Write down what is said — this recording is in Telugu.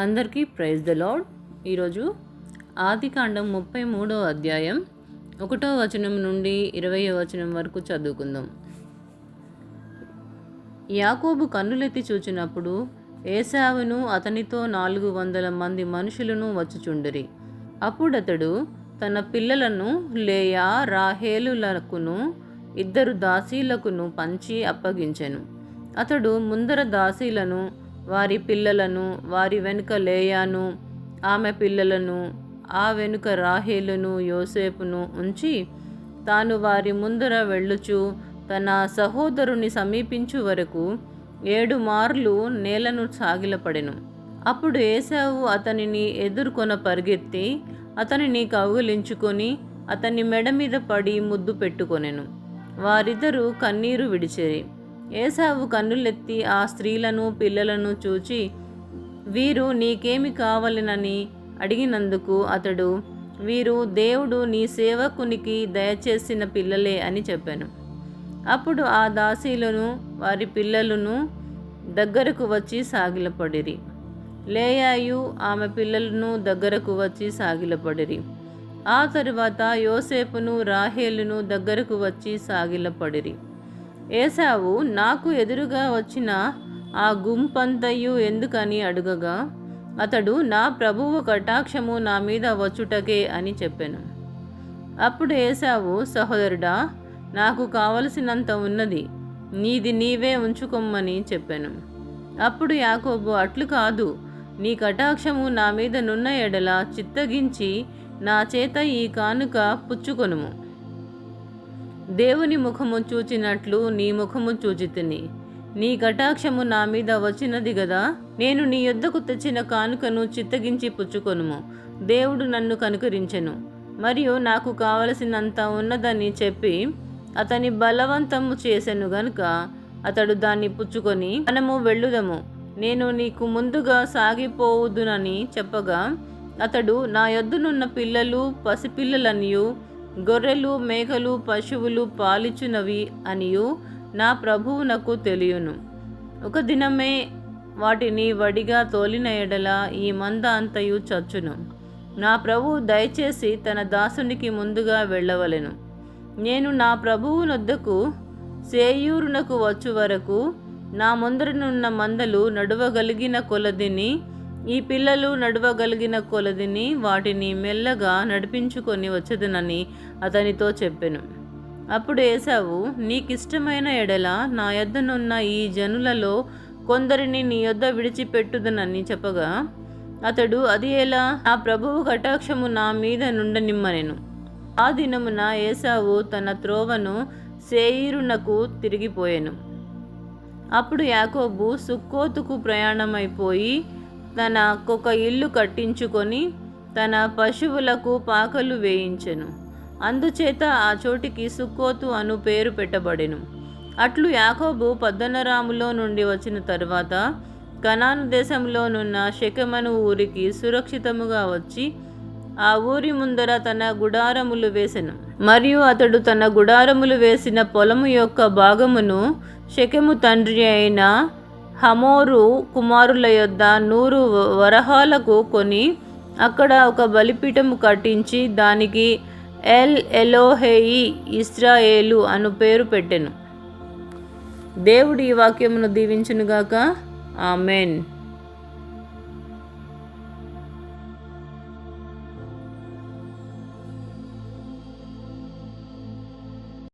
అందరికీ ప్రైజ్ ద లార్డ్. ఈరోజు ఆదికాండం 33వ అధ్యాయం 1వ వచనం నుండి 20వ వచనం వరకు చదువుకుందాం. యాకోబు కన్నులెత్తి చూచినప్పుడు ఏశావును అతనితో 400 మంది మనుషులను వచ్చుచుండిరి. అప్పుడతడు తన పిల్లలను లేయా రాహేలులకును 2 దాసీలకును పంచి అప్పగించెను. అతడు ముందర దాసీలను, వారి పిల్లలను, వారి వెనుక లేయాను ఆమె పిల్లలను, ఆ వెనుక రాహేలును యోసేపును ఉంచి తాను వారి ముందర వెళ్ళుచు తన సహోదరుని సమీపించు వరకు 7 మార్లు నేలను సాగిలపడెను. అప్పుడు ఏశావు అతనిని ఎదుర్కొన పరిగెత్తి అతనిని కౌగిలించుకొని అతని మెడ మీద పడి ముద్దు పెట్టుకొనెను. వారిద్దరూ కన్నీరు విడిచిరి. ఏశావు కన్నులెత్తి ఆ స్త్రీలను పిల్లలను చూచి, వీరు నీకేమి కావాలనని అడిగినందుకు అతడు, వీరు దేవుడు నీ సేవకునికి దయచేసిన పిల్లలే అని చెప్పాను. అప్పుడు ఆ దాసీలను వారి పిల్లలను దగ్గరకు వచ్చి సాగిలపడిరి. లేయాయు ఆమె పిల్లలను దగ్గరకు వచ్చి సాగిలపడిరి. ఆ తరువాత యోసేపును రాహేలును దగ్గరకు వచ్చి సాగిలపడిరి. ఏశావు నాకు ఎదురుగా వచ్చిన ఆ గుంపంతయు ఎందుకని అడుగగా అతడు, నా ప్రభువు కటాక్షము నా మీద వచ్చుటకే అని చెప్పెను. అప్పుడు ఏశావు, సహోదరుడా, నాకు కావలసినంత ఉన్నది, నీది నీవే ఉంచుకొమ్మని చెప్పెను. అప్పుడు యాకోబు, అట్లు కాదు, నీ కటాక్షము నా మీద నున్న ఎడల చిత్తగించి నా చేత ఈ కానుక పుచ్చుకొనుము. దేవుని ముఖము చూచినట్లు నీ ముఖము చూచితిని. నీ కటాక్షము నా మీద వచ్చినది గదా, నేను నీ యొద్దకు తెచ్చిన కానుకను చిత్తగించి పుచ్చుకొనుము. దేవుడు నన్ను కనుకరించెను, మరియు నాకు కావలసినంత ఉన్నదని చెప్పి అతని బలవంతము చేసెను గనుక అతడు దాన్ని పుచ్చుకొని, మనము వెళ్ళుదము, నేను నీకు ముందుగా సాగిపోవుదునని చెప్పగా అతడు, నా యొద్దనున్న పిల్లలు పసిపిల్లలనియు గొర్రెలు మేకలు పశువులు పాలిచునవి అనియు నా ప్రభువునకు తెలియను. ఒక దినమే వాటిని వడిగా తోలిన ఎడల ఈ మంద అంతయు చచ్చును. నా ప్రభువు దయచేసి తన దాసునికి ముందుగా వెళ్ళవలెను. నేను నా ప్రభువునొద్దకు సేయూరునకు వచ్చు వరకు నా ముందరనున్న మందలు నడువగలిగిన కొలదిని, ఈ పిల్లలు నడువగలిగిన కొలదిని వాటిని మెల్లగా నడిపించుకొని వచ్చేదనని అతనితో చెప్పెను. అప్పుడు ఏశావు, నీకిష్టమైన ఎడల నా యొద్దనున్న ఈ జనులలో కొందరిని నీ యొద్ద విడిచిపెట్టుదనని చెప్పగా అతడు, అది ఎలా, నా ప్రభువు కటాక్షము నా మీద నుండనిమ్మనెను. ఆ దినమున ఏశావు తన త్రోవను సేయీరునకు తిరిగిపోయెను. అప్పుడు యాకోబు సుక్కోతుకు ప్రయాణమైపోయి తనకొక ఇల్లు కట్టించుకొని తన పశువులకు పాకలు వేయించెను. అందుచేత ఆ చోటికి సుక్కోతు అను పేరు పెట్టబడెను. అట్లు యాకోబు పద్దనరాములో నుండి వచ్చిన తరువాత కనాను దేశంలోనున్న షెకెమను ఊరికి సురక్షితముగా వచ్చి ఆ ఊరి ముందర తన గుడారములు వేసెను. మరియు అతడు తన గుడారములు వేసిన పొలము యొక్క భాగమును షెకెము తండ్రి అయిన హమోరు కుమారుల యొద్ద 100 వరహాలకు కొని అక్కడ ఒక బలిపీఠము కట్టించి దానికి ఎల్ ఎలోహేయి ఇస్రాయేలు అను పేరు పెట్టెను. దేవుడు ఈ వాక్యమును దీవించునుగాక. ఆమెన్.